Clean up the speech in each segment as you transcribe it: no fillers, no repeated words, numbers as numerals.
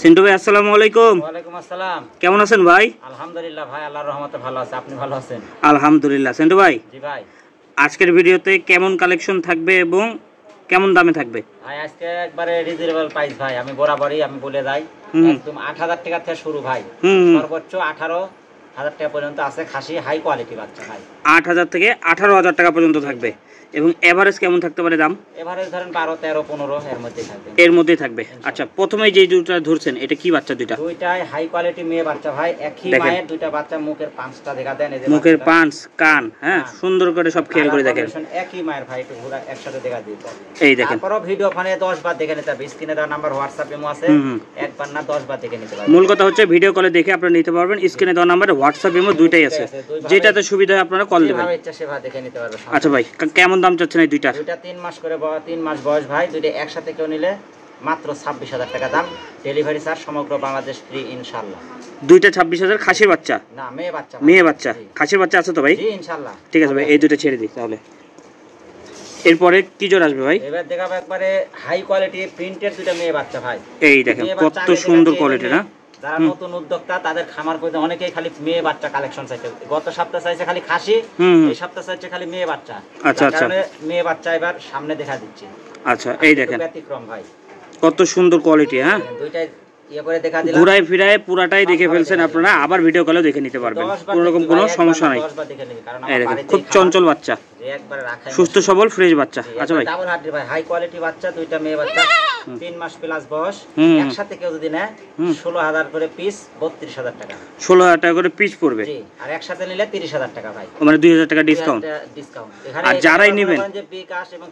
সিন্টু ভাই আসসালামু আলাইকুম। ওয়ালাইকুম আসসালাম। কেমন আছেন ভাই? আলহামদুলিল্লাহ ভাই, আল্লাহর রহমতে ভালো আছে। আপনি ভালো আছেন? আলহামদুলিল্লাহ। সিন্টু ভাই, জি ভাই, আজকের ভিডিওতে কেমন কালেকশন থাকবে এবং কেমন দামে থাকবে? ভাই আজকে একবারে রিজনেবল প্রাইস ভাই। আমি বরাবরই বলে যাই, একদম ৮,০০০ টাকা থেকে শুরু ভাই, সর্বোচ্চ ১৮,০০০ টাকা পর্যন্ত আছে খাসি হাই কোয়ালিটি বাচ্চা ভাই। ৮,০০০ থেকে ১৮,০০০ টাকা পর্যন্ত থাকবে এবং এভারেজ কেমন থাকতে পারে দাম? এভারেজ ধরেন ১২, ১৩, ১৫ এর মধ্যেই থাকবে। এর মধ্যেই থাকবে। আচ্ছা, প্রথমে যে দুটো ধরছেন এটা কি বাচ্চা? দুইটাই হাই কোয়ালিটি মেয়ে বাচ্চা ভাই, একই মায়ের দুইটা বাচ্চা। মুখের পাঁচটা দেখা দেন, এই যে মুখের পাঁচ কান, হ্যাঁ সুন্দর করে সব খেয়াল করে দেখেন। একই মায়ের ভাই, একটু ঘোরা একসাথে দেখা দিই। এই দেখেন, তারপরও ভিডিও ফোনে 10 বার দেখে নিতে হবে। স্ক্রিনে দেওয়া নাম্বার হোয়াটসঅ্যাপ ইমো আছে, একবার না 10 বার দেখে নিতে পারবেন। মূল কথা হচ্ছে ভিডিও কলে দেখে আপনারা নিতে পারবেন। স্ক্রিনে দেওয়া নাম্বারে হোয়াটসঅ্যাপ ইমো দুইটাই আছে, যেটাতে সুবিধা হয় আপনারা কল দিবেন। ইচ্ছা সেভাবে দেখে নিতে পারবেন। আচ্ছা ভাই, কেমন দাম চাচ্ছেন এই দুইটা? দুইটা 3 মাস করে 3 মাস বয়স ভাই। দুইটা একসাথে কেউ নিলে মাত্র 26,০০০ টাকা দাম। ডেলিভারি চার্জ সমগ্র বাংলাদেশ ফ্রি ইনশাআল্লাহ। দুইটা 26,০০০ খাসির বাচ্চা? না, মেয়ে বাচ্চা। মেয়ে বাচ্চা। খাসির বাচ্চা আছে তো ভাই? জি ইনশাআল্লাহ। ঠিক আছে ভাই, এই দুটো ছেড়ে দিই তাহলে। এরপরে কি জোড়া আসবে ভাই? এবার দেখাবো একবারে হাই কোয়ালিটি প্রিন্টেড দুইটা মেয়ে বাচ্চা ভাই। এই দেখেন কত সুন্দর কোয়ালিটি না। যারা নতুন উদ্যোক্তা তাদের খামার করতে অনেকেই খালি মেয়ে বাচ্চা কালেকশন চাইছে। গত সপ্তাহে চাইছে খালি খাসি, এই সপ্তাহে চাইছে খালি মেয়ে বাচ্চা। আচ্ছা আচ্ছা, মেয়ে বাচ্চা এবার সামনে দেখা দিচ্ছি। আচ্ছা এই দেখেন ব্যতিক্রম ভাই, কত সুন্দর কোয়ালিটি। হ্যাঁ, দুইটাই ইয়ে করে দেখা দিলাম। ঘুরায় ফিরায় পুরাটাই দেখে ফেলছেন আপনারা, আবার ভিডিও কলেও দেখে নিতে পারবেন, কোনো রকম কোনো সমস্যা নাই। এই দেখেন খুব চঞ্চল বাচ্চা, সুস্থ সবল ফ্রেশ বাচ্চা। আচ্ছা ভাই, ডাবল হার্ডি ভাই, হাই কোয়ালিটি বাচ্চা, দুইটা মেয়ে বাচ্চা, 3 মাস প্লাস বয়স। একসাথে কেউ যদি নেয় 16,000 করে পিস, 32,000 টাকা। 16,000 টাকা করে পিস পড়বে। জি, আর একসাথে নিলে 30,000 টাকা ভাই, মানে 2,000 টাকা ডিসকাউন্ট। এখানে আর যারাই নেবেন যে বিকাশ এবং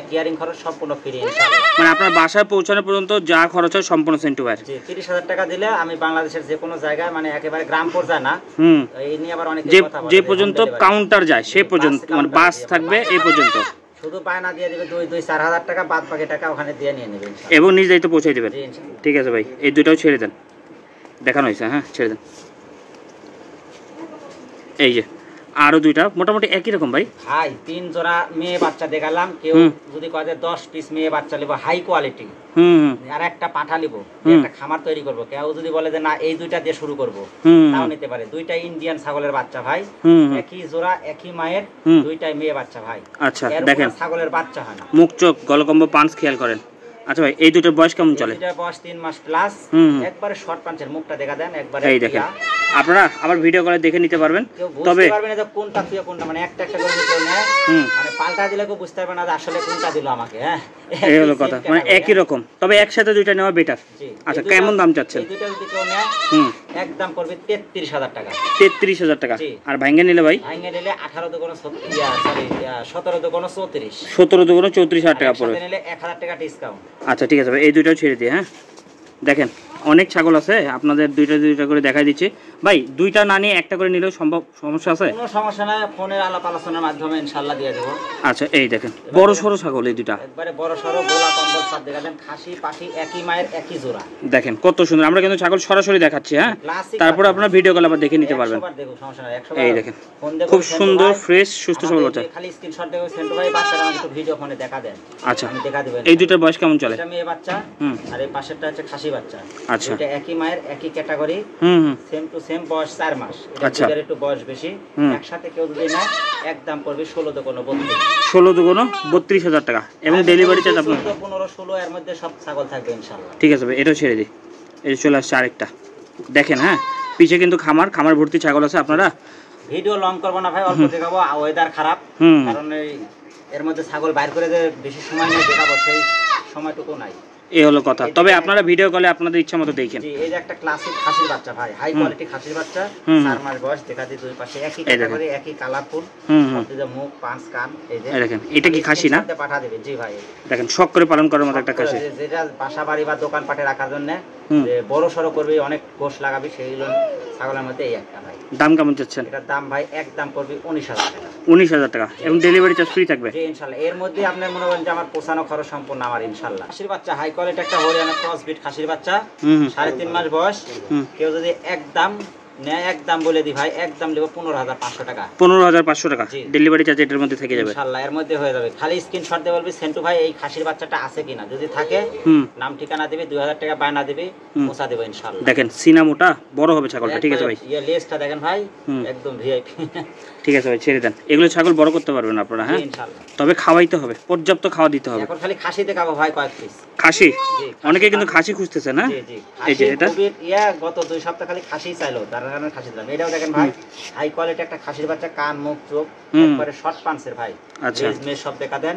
কিয়ারিং খরচ সম্পূর্ণ ফ্রি ইনশাআল্লাহ। মানে আপনার বাসায় পৌঁছানো পর্যন্ত যা খরচ হয় সম্পূর্ণ সেন্টু ভাই। জি, 30,000 টাকা দিলে আমি বাংলাদেশের যে কোনো জায়গায়, মানে একেবারে গ্রাম পর্যায়ে না, এই নিয়ে আবার অনেক কথা বলে, যে পর্যন্ত কাউন্টার যায় সে পর্যন্ত, মানে বাস থাকবে এই পর্যন্ত, শুধু বায়না দিয়ে দিবে 2-4,000 টাকা, বাদ বাকি টাকা ওখানে দিয়ে নিয়ে নেবেন এবং নিজ দায়িত্ব পৌঁছে দিবেন। ঠিক আছে ভাই, এই দুটাও ছেড়ে দেন, দেখানো হয়েছে। হ্যাঁ ছেড়ে দেন। এই যে আরো দুইটা মোটামুটি একই রকম ভাই। ভাই 3 জোড়া মেয়ে বাচ্চা দেখালাম। কেউ যদি কয় 10 পিস মেয়ে বাচ্চা নিব হাই কোয়ালিটি, আর একটা পাঠা নিব, একটা খামার তৈরি করব, কেউ যদি বলে যে না এই দুইটা দিয়ে শুরু করব, তাও নিতে পারে। দুইটা ইন্ডিয়ান ছাগলের বাচ্চা ভাই, একই জোড়া একই মায়ের, দুইটাই মেয়ে বাচ্চা ভাই। আচ্ছা দেখেন, ছাগলের বাচ্চা হয় না। মুখ চোখ গলকম্ব পাঁচ খেয়াল করেন। আচ্ছা ভাই, এই দুটোর বয়স কেমন চলে? এটার বয়স 3 মাস প্লাস, একবারে শর্ট পাঞ্চের, মুখটা দেখা দেন একবারে। এই দেখেন, আপনারা আবার ভিডিও করে দেখে নিতে পারবেন। তবে বুঝতে পারবেন না যে কোনটা তুই কোনটা, মানে একটা একটা করে দিতে না, মানে পাল্টা দিলে কেউ বুঝতে পারবে না যে আসলে কোনটা দিল আমাকে। হ্যাঁ, এই হলো কথা, মানে একই রকম, তবে একসাথে দুইটা নেওয়া বেটার। আচ্ছা, কেমন দাম চাচ্ছেন? এই দুটো যদি কেউ নেয় একদম করবে 33,000 টাকা। 33,000 টাকা। আর ভাঙ্গে নিলে ভাই? ভাঙ্গে নিলে 18 দুগুণ 17 দুগুণ 34, 17 দুগুণ 34,000 টাকা পড়বে। নিলে 1,000 টাকা ডিসকাউন্ট। আচ্ছা ঠিক আছে ভাই, এই দুইটাও ছেড়ে দিই। হ্যাঁ দেখেন অনেক ছাগল আছে, আপনাদের দুইটা করে দেখাই দিচ্ছি ভাই। দুইটা না নিয়ে একটা করে নিলেও সম্ভব? সমস্যা আছে? কোনো সমস্যা নাই, ফোনের আলাপ আলোচনার মাধ্যমে ইনশাআল্লাহ দিয়ে দেব। আচ্ছা এই দেখেন বড় সরো ছাগল, এই দুইটা একবারে বড় সরো, গোলা কম্বল সব দেখাবেন। খাসি পাঠি একই মায়ের একই জোড়া। দেখেন কত সুন্দর। আমরা কিন্তু ছাগল সরাসরি দেখাচ্ছি। হ্যাঁ, তারপর আপনারা ভিডিও কল আবার দেখে নিতে পারবেন। এই দেখেন খুব সুন্দর ফ্রেশ সুস্থ সবল বাচ্চা। খালি স্ক্রিনশট দেবো, সেন্টু ভাই বাচ্চাটা আমাকে একটু ভিডিও ফোনে দেখা দেন। আচ্ছা আমি দেখা দেব। এই দুইটার বয়স কেমন চলে? এটা মেয়ে বাচ্চা, আর এই পাশেরটা হচ্ছে খাসি বাচ্চা। আচ্ছা, এটা একই মায়ের একই ক্যাটাগরি, সেম টু সেম বয়স 4 মাস। এটা একটু বয়স বেশি। একসাথে কেউ যদি নেয় একদম পড়বে 16 দুগুণ 32। 16 দুগুণ 32,000 টাকা এবং ডেলিভারি চার্জ আপনার 15, 16 এর মধ্যে সব ছাগল থাকবে ইনশাআল্লাহ। ঠিক আছে ভাই, এটাও ছেড়ে দিই। এই চলে আসছে আরেকটা দেখেন। হ্যাঁ, পিছে কিন্তু খামার ভর্তি ছাগল আছে। আপনারা ভিডিও লং করবো না ভাই, অল্প দেখাবো। ওয়েদার খারাপ, কারণ এর মধ্যে ছাগল বাইর করে যে বেশি সময় নিয়ে দেখাবো সেই সময়টুকু নাই। এই হলো কথা। তবে আপনারা ভিডিও কলে আপনাদের ইচ্ছা মতো দেখেন। জি, এই যে একটা ক্লাসিক খাসির বাচ্চা ভাই, হাই কোয়ালিটি খাসির বাচ্চা, 4 মাস বয়স। দেখা দিই দুই পাশে একই ক্যাটাগরি, একই কালারফুল, সবদিকে মুখ পাঁচ কান। এই যে দেখেন, এটা কি খাসি না? পাঠা দিবেন। জি ভাই, দেখেন শখ করে পালন করার মতো একটা খাসি, যেটা বাসা বাড়ি বা দোকান পাটে রাখার জন্য বড় সড়ো করবে, অনেক গোশ লাগাবি, সেইগুলো ছাগলের মধ্যে এই একটা ভাই। দাম কেমন চাচ্ছেন? এটার দাম ভাই একদম পড়বে 19,000 টাকা। 19,000 টাকা এবং ডেলিভারি চার্জ ফ্রি থাকবে। জি ইনশাআল্লাহ। এর মধ্যে আপনি মনে করেন যে আমার পোষানো খরচ সম্পূর্ণ আমার ইনশাআল্লাহ। খাসির বাচ্চা হাই কোয়ালিটি একটা হরিয়ানা ক্রস বিট খাসির বাচ্চা, 3.5 মাস বয়স। কেউ যদি একদম নেয় একদম বলে দি ভাই, একদম নেব 15,500 টাকা। 15,500 টাকা ডেলিভারি চার্জ এটার মধ্যে থেকে যাবে ইনশাআল্লাহ, এর মধ্যে হয়ে যাবে। খালি স্ক্রিনশট দিয়ে বলবি সেন্টু ভাই এই খাসির বাচ্চাটা আছে কিনা, যদি থাকে নাম ঠিকানা দিবি, 2000 টাকা বায়না দিবি, পৌঁছা দেব ইনশাআল্লাহ। দেখেন সিনামোটা বড় হবে ছাগলটা, ঠিক আছে ভাই? এই লেজটা দেখেন ভাই, একদম ভিআইপি। ঠিক আছে ভাই, ছেড়ে দেন। এগুলো ছাগল বড় করতে পারবেন আপনারা, হ্যাঁ ইনশাআল্লাহ। তবে খাওয়াইতে হবে, পর্যাপ্ত খাওয়া দিতে হবে। এখন খালি খাসি দেখাবো ভাই কয়েক পিস। খাসি অনেকে কিন্তু খাসি খুঁজতেছে না। জি জি, এই যে এটা গত 2 সপ্তাহ খালি খাসি চাইলো, তার কারণে খাসি দিলাম। এটাও দেখেন ভাই হাই কোয়ালিটি একটা খাসির বাচ্চা, কান মুখ চোখ একবারে শর্ট পাঞ্চের ভাই। আচ্ছা, লেজ মেজ সব দেখা দেন।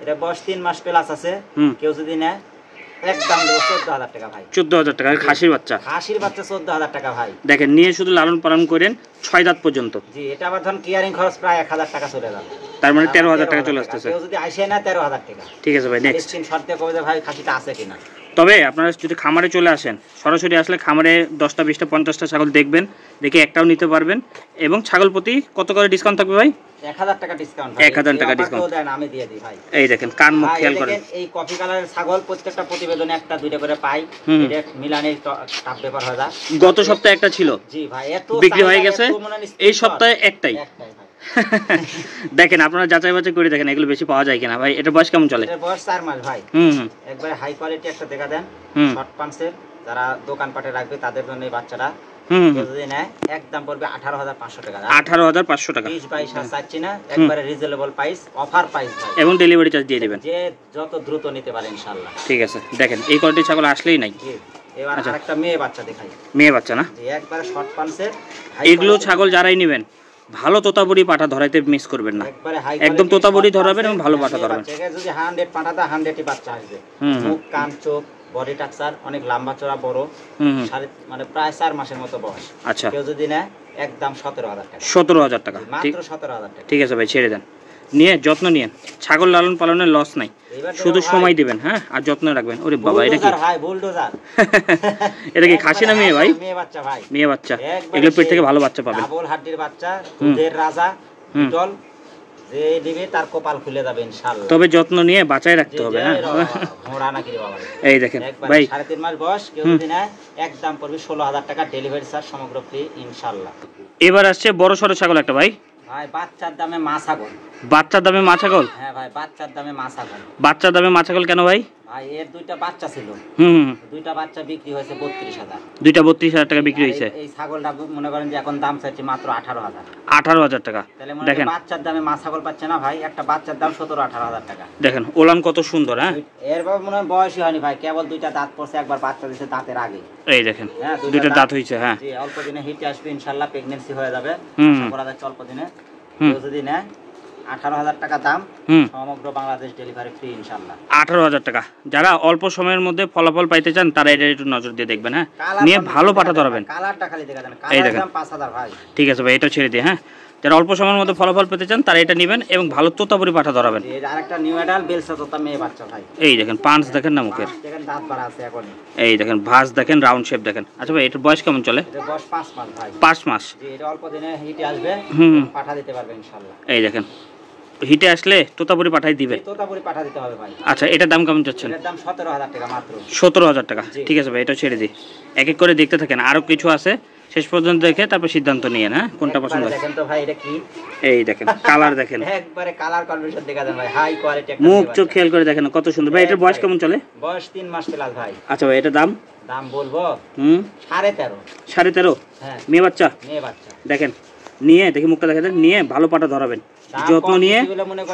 এটা বয়স 3 মাস প্লাস আছে। কেউ যদি নেয় একদম দেব 14,000 টাকা ভাই। 14,000 টাকা খাসির বাচ্চা? খাসির বাচ্চা 14,000 টাকা ভাই। দেখেন নিয়ে শুধু লালন পালন করেন 6 দাঁত পর্যন্ত। জি, এটা আবার ধরুন কিয়ারিং খরচ প্রায় 1,000 টাকা চলে যাবে। তার মানে 13,000 টাকা চলে আসতেছে। কেউ যদি আইসে না 13,000 টাকা। ঠিক আছে ভাই, নেক্সট স্ক্রিনশট দিয়ে কবে ভাই খাসিটা আছে কিনা। তবে আপনারা যদি খামারে চলে আসেন, সরাসরি আসলে খামারে 10টা 20টা 50টা ছাগল দেখবেন, দেখে একটাও নিতে পারবেন। এবং ছাগল প্রতি কত করে ডিসকাউন্ট থাকবে ভাই? 1000 টাকা ডিসকাউন্ট। 1000 টাকা ডিসকাউন্ট দেন, আমি দিয়ে দিই ভাই। এই দেখেন কান মুখ খেয়াল করেন। এই কফি কালারের ছাগল প্রত্যেকটা প্রতিবেদনে একটা দুইটা করে পাই। এটা মিলানের টাপ পেপার হয় না। গত সপ্তাহে একটা ছিল, জি ভাই, এত বিক্রি হয়ে গেছে। এই সপ্তাহে একটাই। দেখেন আপনারা যাচাই বাছাই করে দেখেন এগুলো বেশি পাওয়া যায় কিনা ভাই। এটা বয়স কেমন চলে? এর বয়স 4 মাস ভাই। একবারে হাই কোয়ালিটি একটা দেখা দেন, শর্ট পাঞ্চের। যারা দোকান পাটে রাখবে তাদের জন্য এই বাচ্চাটা যদি নেয় একদম পড়বে 18,500 টাকা। 18,500 টাকা। 20-22 চাচ্ছি না, একবারে রিজনেবল প্রাইস, অফার প্রাইস ভাই। এবং ডেলিভারি চার্জ দিয়ে দিবেন, যে যত দ্রুত নিতে পারে ইনশাআল্লাহ। ঠিক আছে, দেখেন এই কোয়ালিটির ছাগল আসলেই নাই। এবার আরেকটা মেয়ে বাচ্চা দেখাই। মেয়ে বাচ্চা না? জি, একবারে শর্ট পাঞ্চের। এগুলো ছাগল যারাই নেবেন ভালো তোতাবড়ি পাঠা ধরাইতে মিস করবেন না। একদম তোতাবড়ি ধরাবেন এবং ভালো পাঠা ধরাবেন। যদি 100 পাঠাতে 100ই বাচ্চা আসবে। মুখ কান চোখ বডি স্ট্রাকচার অনেক লম্বা চড়া বড়, মানে প্রায় 4 মাসের মতো বয়স। আচ্ছা, কেউ যদি নেয় একদম 17,000 টাকা। 17,000 টাকা, মাত্র 17,000 টাকা। ঠিক আছে ভাই, ছেড়ে দেন। নিয়ে যত্ন নিয়েন, ছাগল লালন পালনের লস নাই, শুধু সময় দিবেন, হ্যাঁ, আর যত্ন রাখবেন। ওরে বাবা, এটা কি ভাই? বুলডোজার। এটা কি খাসি না মেয়ে ভাই? মেয়ে বাচ্চা ভাই, মেয়ে বাচ্চা। এগুলো পেট থেকে ভালো বাচ্চা পাবেন। ডাবল হাড্ডির বাচ্চা, দুধের রাজা, বিটল। যে দিবে তার কপাল খুলে যাবে ইনশাআল্লাহ। তবে যত্ন নিয়ে বাঁচায় রাখতে হবে, হ্যাঁ। ঘোড়া নাকি রে বাবা। এই দেখেন ভাই 3.5 মাস বয়স, কেউ যদি নেয় একদম পড়বে 16,000 টাকা, ডেলিভারি চার্জ সমগ্র ফ্রি ইনশাআল্লাহ। এবার আসছে বড় সরো ছাগল একটা ভাই। ভাই বাচ্চার দামে মা ছাগল। বাচ্চার দামে মা ছাগল? হ্যাঁ ভাই, বাচ্চার দামে মা ছাগল। বাচ্চার দামে মা ছাগল কেন ভাই? ভাই এর 2টা বাচ্চা ছিল। দুইটা বাচ্চা বিক্রি হয়েছে 32,000। দুইটা 32,000 টাকা বিক্রি হয়েছে। এই ছাগলটা মনে করেন যে এখন দাম চাইছে মাত্র 18,000। 18,000 টাকা। দেখেন বাচ্চার দামে মা ছাগল পাচ্ছে না ভাই, একটা বাচ্চার দাম 17-18,000 টাকা। দেখেন ওলান কত সুন্দর, হ্যাঁ। এর বাবা মনে হয় বয়সই হয়নি ভাই, কেবল 2টা দাঁত পড়ছে, একবার বাচ্চা দিয়েছে দাঁতের আগে। এই দেখেন দুইটা দাঁত হইছে, হ্যাঁ। জি, অল্প দিনে হিটে আসবে ইনশাআল্লাহ, প্রেগন্যান্সি হয়ে যাবে। করা যাচ্ছে অল্প দিনে। যদি নেয় 18,000 টাকা দাম, সমগ্র বাংলাদেশ ডেলিভারি ফ্রি ইনশাআল্লাহ। 18,000 টাকা। যারা অল্প সময়ের মধ্যে ফলাফল পাইতে চান তারা এটা একটু নজর দিয়ে দেখবেন, হ্যাঁ। নিয়ে ভালো পাঠা ধরবেন। কালারটা খালি দেখা দেন, কালারের দাম 5,000 ভাই। ঠিক আছে ভাই, এটা ছেড়ে দিয়ে, হ্যাঁ। যারা অল্প সময়ের মধ্যে ফলাফল পেতে চান তারা এটা নেবেন এবং ভালো তোতাপুরি পাঠা ধরাবেন। এই আরেকটা নিউ অ্যাডাল বেলসা তোতা মেয়ে বাচ্চা ভাই। এই দেখেন পাঁচ দেখেন না মুখের, দেখেন দাঁত বাড়া আছে এখন। এই দেখেন ভাঁজ দেখেন, রাউন্ড শেপ দেখেন। আচ্ছা ভাই, এটার বয়স কেমন চলে? এর বয়স 5 মাস ভাই। 5 মাস। জি, এটা অল্প দিনে হিটে আসবে, পাঠা দিতে পারবে ইনশাআল্লাহ। এই দেখেন হিটে আসলে তোতাপুরি পাঠাই দিবে। তোতাপুরি পাঠা দিতে হবে ভাই। আচ্ছা, এটার দাম কেমন চাচ্ছেন? এর দাম 17,000 টাকা মাত্র। 17,000 টাকা, ঠিক আছে ভাই, এটা ছেড়ে দিই। এক এক করে দেখতে থাকেন, আরো কিছু আছে, শেষ পর্যন্ত দেখে তারপর সিদ্ধান্ত নিয়েন, হ্যাঁ, কোনটা পছন্দ হয়। দেখেন তো ভাই এটা কি, এই দেখেন কালার দেখেন, একবারে কালার কন্ডিশন দেখা দেন ভাই, হাই কোয়ালিটি একটা মুখ চোখ খেয়াল করে দেখেন কত সুন্দর ভাই। এটার বয়স কেমন চলে? বয়স 3 মাস প্লাস ভাই। আচ্ছা ভাই, এটার দাম বলবো 13.5। 13.5? হ্যাঁ, মেয়ে বাচ্চা। দেখেন নিয়ে দেখি মুখটা দেখা দেন, নিয়ে ভালো পাটা ধরাবেন, যত্ন নিয়ে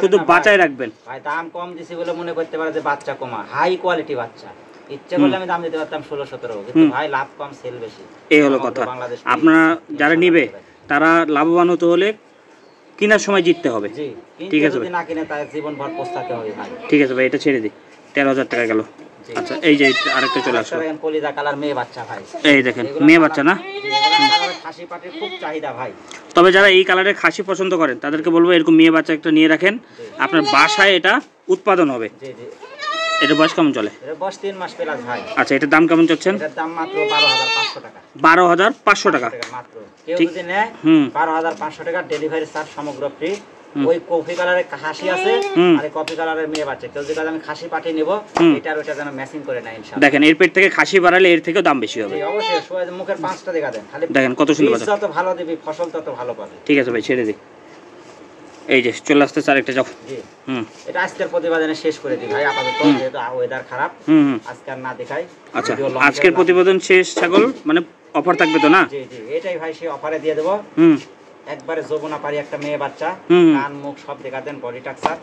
শুধু বাঁচায় রাখবেন ভাই। দাম কম দিছি বলে মনে করতে পারে যে বাচ্চা কমা, হাই কোয়ালিটি বাচ্চা। ইচ্ছে করলে আমি দাম দিতে পারতাম 16-17, কিন্তু ভাই লাভ কম সেল বেশি, এই হলো কথা। আপনারা যারা নিবে তারা লাভবান হতে হলে কেনার সময় জিততে হবে। ঠিক আছে, যদি না কিনে তার জীবন ভর পস্তাতে হবে ভাই। ঠিক আছে ভাই, এটা ছেড়ে দিই। 13,000 টাকা গেল। আচ্ছা, এই যে আরেকটা চলে আসলো, কলিজা কালার মেয়ে বাচ্চা ভাই। এই দেখেন মেয়ে বাচ্চা না, খাসি পাটির খুব চাহিদা ভাই। তবে যারা এই কালারের খাসি পছন্দ করেন তাদেরকে বলবো এরকম মেয়ে বাচ্চা একটা নিয়ে রাখেন, আপনার বাসায় এটা উৎপাদন হবে। এটা বয়স কেমন চলে? এর বয়স 3 মাস প্লাস ভাই। আচ্ছা, এটার দাম কেমন চাচ্ছেন? এটার দাম মাত্র 12,500 টাকা। 12,500 টাকা মাত্র। কেউ যদি নেয় 12,500 টাকা, ডেলিভারি চার্জ সমগ্র ফ্রি। ওই কফি কালারের খাসি আছে আর এই কফি কালারের মেয়ে বাচ্চা, কেউ যদি আমি খাসি পাঠিয়ে নেব এটা আর ওটা যেন ম্যাচিং করে না ইনশাআল্লাহ। দেখেন এর পেট থেকে খাসি বাড়ালে এর থেকেও দাম বেশি হবে। অবশ্যই সোয়া মুখের পাঁচটা দেখা দেন, খালি দেখেন কত সুন্দর বাচ্চা। যত ভালো দিবি ফসল তত ভালো পাবে। ঠিক আছে ভাই ছেড়ে দিই। এই যে চলে আসতেছে আরেকটা যাও। জি এটা আজকের প্রতিবেদনে শেষ করে দিই ভাই, আপাতত যেহেতু ওয়েদার খারাপ আজকে আর না দেখাই। আচ্ছা আজকের প্রতিবেদন শেষ ছাগল মানে অফার থাকবে তো না? জি জি এটাই ভাই সে অফারে দিয়ে দেব। একবারে যৌবনা পারি একটা মেয়ে বাচ্চা, কান মুখ সব দেখা দেন, বডি টাকচার,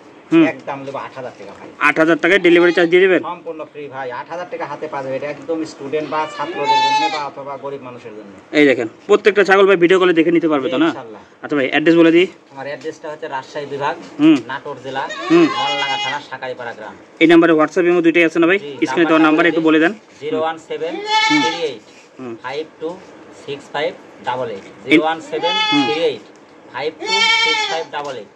একদম নেব 8000 টাকা ভাই। 8000 টাকায় ডেলিভারি চার্জ দিয়ে দিবেন? সম্পূর্ণ ফ্রি ভাই, 8000 টাকা হাতে পাবে। এটা একদম স্টুডেন্ট বা ছাত্রদের জন্য বা অথবা গরিব মানুষের জন্য। এই দেখেন প্রত্যেকটা ছাগল ভাই ভিডিও কলে দেখে নিতে পারবে তো না? ইনশাআল্লাহ। আচ্ছা ভাই অ্যাড্রেস বলে দিই। আমার অ্যাড্রেসটা হচ্ছে রাজশাহী বিভাগ, নাটোর জেলা, মলডাঙ্গা থানা, সাকাইপাড়া গ্রাম। এই নম্বরে হোয়াটসঅ্যাপ এমো দুইটাই আছে না ভাই? স্ক্রিনে দেওয়া নাম্বার একটু বলে দেন। 01738 526588 01738 526588।